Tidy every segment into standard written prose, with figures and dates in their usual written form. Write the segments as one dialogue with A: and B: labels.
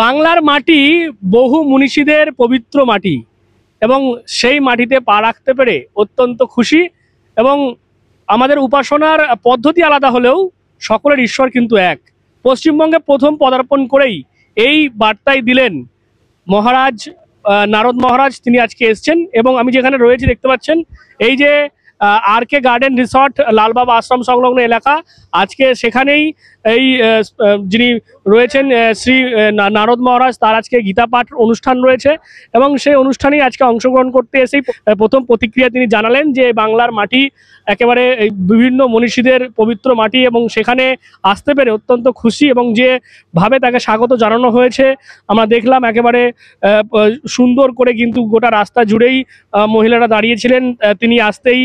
A: বাংলার মাটি বহু মনীষীদের পবিত্র মাটি এবং সেই মাটিতে পা রাখতে পেরে অত্যন্ত খুশি। এবং আমাদের উপাসনার পদ্ধতি আলাদা হলেও সকলের ঈশ্বর কিন্তু এক। পশ্চিমবঙ্গে প্রথম পদার্পণ করেই এই বার্তাই দিলেন মহারাজ নারদ মহারাজ। তিনি আজকে এসছেন এবং আমি যেখানে রয়েছি দেখতে পাচ্ছেন এই যে RK গার্ডেন রিসর্ট লালবাবা আশ্রম সংলগ্ন এলাকা, আজকে সেখানেই এই যিনি রয়েছেন শ্রী নারদ মহারাজ, তার আজকে গীতা পাঠ অনুষ্ঠান রয়েছে এবং সেই অনুষ্ঠানেই আজকে অংশগ্রহণ করতে এসেই প্রথম প্রতিক্রিয়া তিনি জানালেন যে বাংলার মাটি একেবারে বিভিন্ন মনীষীদের পবিত্র মাটি এবং সেখানে আসতে পেরে অত্যন্ত খুশি এবং যেভাবে তাকে স্বাগত জানানো হয়েছে আমরা দেখলাম একেবারে সুন্দর করে কিন্তু গোটা রাস্তা জুড়েই মহিলারা দাঁড়িয়েছিলেন। তিনি আসতেই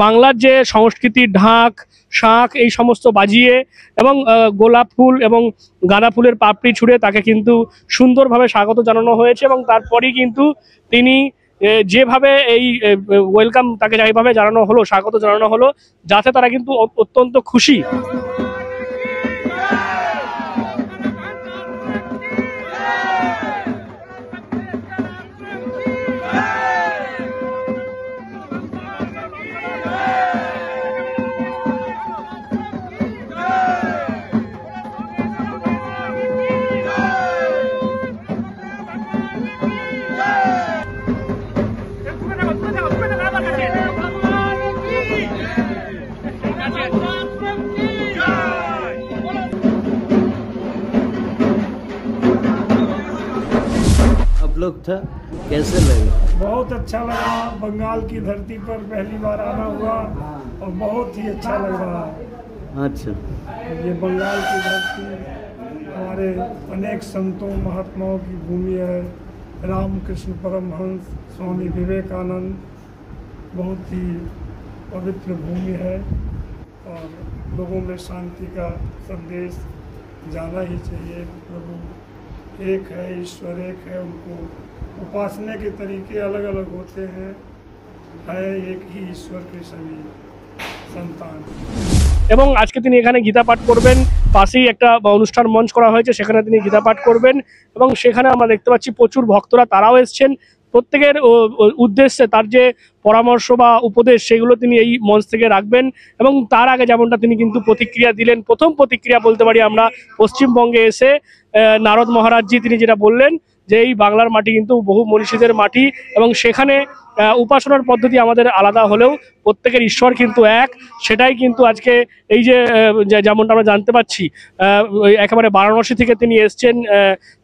A: বাংলার যে সংস্কৃতির ঢাক শাঁখ এই সমস্ত বাজিয়ে এবং গোলাপ ফুল এবং গাঁদা ফুলের পাপড়ি ছুঁড়ে তাকে কিন্তু সুন্দরভাবে স্বাগত জানানো হয়েছে এবং তারপরেই কিন্তু তিনি যেভাবে এই ওয়েলকাম তাকে যেভাবে জানানো হলো, স্বাগত জানানো হলো, যাতে তারা কিন্তু অত্যন্ত খুশি।
B: लोग था कैसे लगे?
C: बहुत अच्छा लगा। बंगाल की धरती पर पहली बार आना हुआ और बहुत ही अच्छा लग रहा है।
B: अच्छा,
C: ये बंगाल की धरती हमारे अनेक संतों महात्माओं की भूमि है। रामकृष्ण परमहंस, स्वामी विवेकानंद, बहुत ही पवित्र भूमि है और लोगों में शांति का संदेश जाना ही चाहिए। प्रभु एक है, ईश्वर एक है, उनको उपासना के तरीके अलग अलग होते हैं, है एक ही ईश्वर के सभी संतान।
A: এবং আজকে তিনি এখানে গীতা পাঠ করবেন, পাশেই একটা অনুষ্ঠান মঞ্চ করা হয়েছে, সেখানে তিনি গীতা পাঠ করবেন এবং সেখানে আমরা দেখতে পাচ্ছি প্রচুর ভক্তরা তারাও এসছেন। প্রত্যেকের উদ্দেশ্যে তার যে পরামর্শ বা উপদেশ সেগুলো তিনি এই মঞ্চ থেকে রাখবেন এবং তার আগে যেমনটা তিনি কিন্তু প্রতিক্রিয়া দিলেন, প্রথম প্রতিক্রিয়া বলতে পারি আমরা পশ্চিমবঙ্গে এসে নারদ মহারাজজি তিনি যেটা বললেন যে এই বাংলার মাটি কিন্তু বহু মনীষীদের মাটি এবং সেখানে উপাসনার পদ্ধতি আমাদের আলাদা হলেও প্রত্যেকের ঈশ্বর কিন্তু এক। সেটাই কিন্তু আজকে এই যে যেমনটা আমরা জানতে পাচ্ছি একেবারে বারাণসী থেকে তিনি এসছেন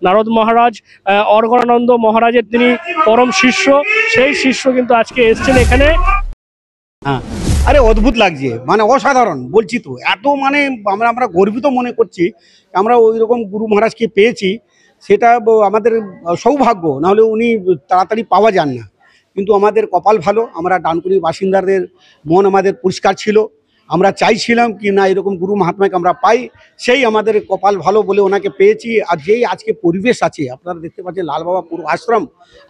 A: নারদ মহারাজ, অর্গণানন্দ মহারাজের তিনি পরম শিষ্য, সেই শিষ্য কিন্তু আজকে এসছেন এখানে।
D: হ্যাঁ, আরে অদ্ভুত লাগছে, মানে অসাধারণ বলছি তো। এত মানে আমরা গর্বিত মনে করছি আমরা ওই রকম গুরু মহারাজকে পেয়েছি, সেটা আমাদের সৌভাগ্য, নাহলে উনি তাড়াতাড়ি পাওয়া যান না। কিন্তু আমাদের কপাল ভালো, আমরা ডানকুনির বাসিন্দাদের মন আমাদের পরিষ্কার ছিল, আমরা চাইছিলাম কি না এরকম গুরু মহাত্মাকে আমরা পাই, সেই আমাদের কপাল ভালো বলে ওনাকে পেয়েছি। আর যেই আজকে পরিবেশ আছে আপনারা দেখতে পাচ্ছেন লালবাবা পুরো আশ্রম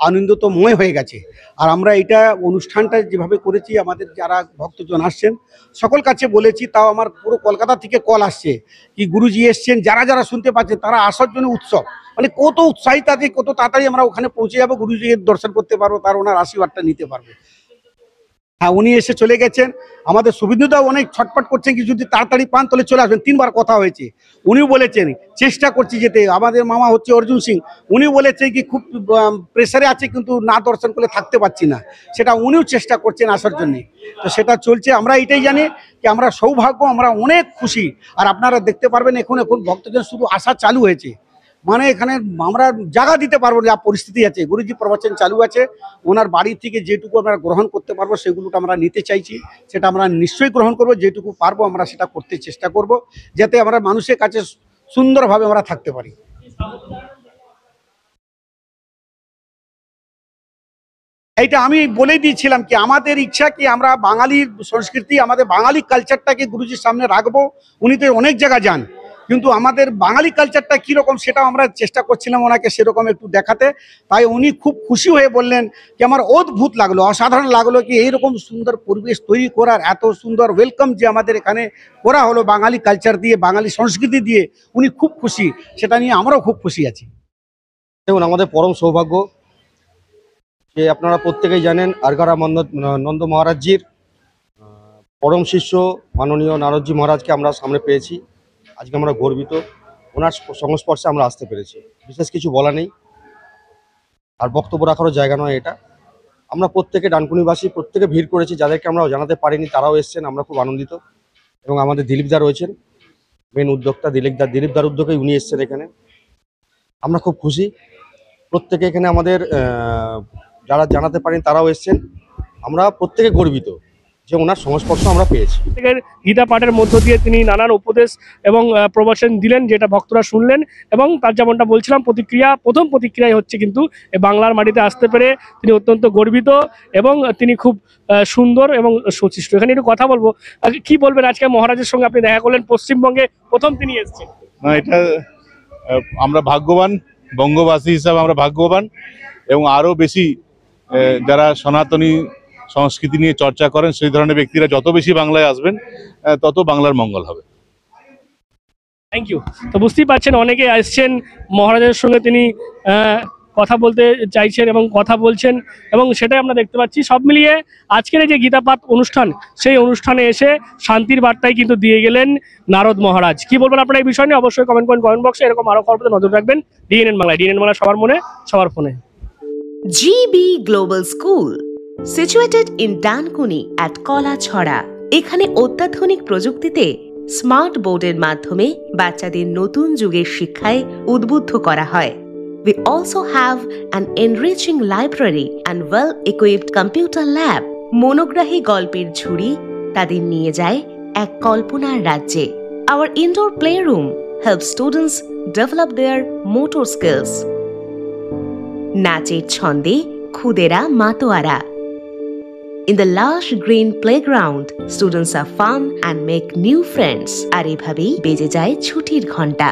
D: আনন্দময় হয়ে গেছে। আর আমরা এটা অনুষ্ঠানটা যেভাবে করেছি আমাদের যারা ভক্তজন আসছেন সকল কাছে বলেছি, তাও আমার পুরো কলকাতা থেকে কল আসছে কি গুরুজি এসছেন, যারা যারা শুনতে পাচ্ছেন তারা আসার জন্য উৎসব, মানে কত উৎসাহিত আছে, কত তাড়াতাড়ি আমরা ওখানে পৌঁছে যাবো, গুরুজিকে দর্শন করতে পারবো, তার ওনার আশীর্বাদটা নিতে পারবো। হ্যাঁ, উনি এসে চলে গেছেন। আমাদের সুবিধাও অনেক ছটফট করছেন কি যদি তাড়াতাড়ি পান তাহলে চলে আসবেন। 3বার কথা হয়েছে, উনিও বলেছেন চেষ্টা করছি যেতে। আমাদের মামা হচ্ছে অর্জুন সিং, উনি বলেছে কি খুব প্রেসারে আছে কিন্তু না দর্শন করলে থাকতে পারছি না, সেটা উনিও চেষ্টা করছেন আসার জন্যে। তো সেটা চলছে, আমরা এটাই জানি কি আমরা সৌভাগ্য, আমরা অনেক খুশি। আর আপনারা দেখতে পারবেন এখন ভক্তজন শুধু আসা চালু হয়েছে, মানে এখানে আমরা জায়গা দিতে পারবো যা পরিস্থিতি আছে। গুরুজি প্রবচন চালু আছে, ওনার বাড়ি থেকে যেটুকু আমরা গ্রহণ করতে পারবো সেগুলোটা আমরা নিতে চাইছি, সেটা আমরা নিশ্চয়ই গ্রহণ করব। যেটুকু পারবো আমরা সেটা করতে চেষ্টা করব, যাতে আমরা মানুষের কাছে সুন্দরভাবে আমরা থাকতে পারি। এইটা আমি বলে দিয়েছিলাম কি আমাদের ইচ্ছা কি আমরা বাঙালির সংস্কৃতি, আমাদের বাঙালি কালচারটাকে গুরুজির সামনে রাখবো। উনি তো অনেক জায়গা যান, কিন্তু আমাদের বাঙালি কালচারটা কীরকম সেটাও আমরা চেষ্টা করছিলাম ওনাকে সেরকম একটু দেখাতে। তাই উনি খুব খুশি হয়ে বললেন কি আমার অদ্ভুত লাগলো, অসাধারণ লাগলো কি এইরকম সুন্দর পরিবেশ তৈরি করার, এত সুন্দর ওয়েলকাম যে আমাদের এখানে করা হলো বাঙালি কালচার দিয়ে, বাঙালি সংস্কৃতি দিয়ে। উনি খুব খুশি, সেটা নিয়ে আমরাও খুব খুশি আছি।
E: দেখুন, আমাদের পরম সৌভাগ্য যে আপনারা প্রত্যেকেই জানেন আরগারা নন্দ মহারাজজির পরম শিষ্য মাননীয় নারদজি মহারাজকে আমরা সামনে পেয়েছি। আজকে আমরা গর্বিত, ওনার সংস্পর্শে আমরা আসতে পেরেছি। বিশেষ কিছু বলা নেই, আর বক্তব্য রাখারও জায়গা নয় এটা। আমরা প্রত্যেকে ডানকুনিবাসী প্রত্যেকে ভিড় করেছি, যাদেরকে আমরা জানাতে পারিনি তারাও এসছেন, আমরা খুব আনন্দিত। এবং আমাদের দিলীপদা রয়েছেন মেন উদ্যোক্তা, দিলীপদার উদ্যোগেই উনি এসছেন এখানে। আমরা খুব খুশি, প্রত্যেকে এখানে আমাদের যারা জানাতে পারেন তারাও এসছেন। আমরা প্রত্যেকে গর্বিত যে ওনার সংস্পর্শ আমরা পেয়েছি।
A: গীতা পাঠের মধ্য দিয়ে তিনি নানান উপদেশ এবং প্রবচন দিলেন, যেটা ভক্তরা শুনলেন। এবং তার যেমনটা বলছিলাম, প্রথম প্রতিক্রিয়াই হচ্ছে কিন্তু বাংলার মাটিতে আসতে পেরে তিনি অত্যন্ত গর্বিত এবং তিনি খুব সুন্দর এবং সুচিষ্ট। এখানে একটু কথা বলবো, কি বলবেন আজকে মহারাজের সঙ্গে আপনি দেখা করলেন, পশ্চিমবঙ্গে প্রথম তিনি এসেছেন।
F: না, এটা আমরা ভাগ্যবান, বঙ্গবাসী হিসাবে আমরা ভাগ্যবান। এবং আরও বেশি যারা সনাতনী সংস্কৃতি নিয়ে চর্চা করেন সেই ধরনের ব্যক্তিরা যত বেশি বাংলায় আসবেন তত বাংলার মঙ্গল হবে।
A: Thank you. তো বুঝতেই পারছেন, অনেকে আসছেন মহারাজের সঙ্গে, তিনি কথা বলতে চাইছেন এবং কথা বলছেন, এবং সেটাই আমরা দেখতে পাচ্ছি। সব মিলিয়ে আজকের এই যে গীতাপাঠ অনুষ্ঠান, সেই অনুষ্ঠানে এসে শান্তির বার্তাই কিন্তু দিয়ে গেলেন নারদ মহারাজ। কি বলবেন আপনারা এই বিষয় নিয়ে? অবশ্যই কমেন্ট করেন কমেন্ট বক্সে। এরকম আরো খবর নজর রাখবেন ডিএনএন বাংলায়। ডিএনএন বাংলা সবার মনে, সবার ফোনে।
G: GB Global School, situated in Dankuni at Kolachhora. এখানে অত্যাধুনিক প্রযুক্তিতে স্মার্ট বোর্ডের মাধ্যমে বাচ্চাদের নতুন যুগের শিক্ষায় উদ্বুদ্ধ করা হয়। We also have an enriching library and well-equipped computer lab. মনোগ্রাহী গল্পের ঝুড়ি তাদের নিয়ে যায় এক কল্পনার রাজ্যে। Our indoor playroom helps students develop their motor skills. নাচের ছন্দে খুদেরা মাতোয়ারা। In the lush green playground, students are fun and make new friends. আর এভাবেই বেজে যায় ছুটির ঘন্টা।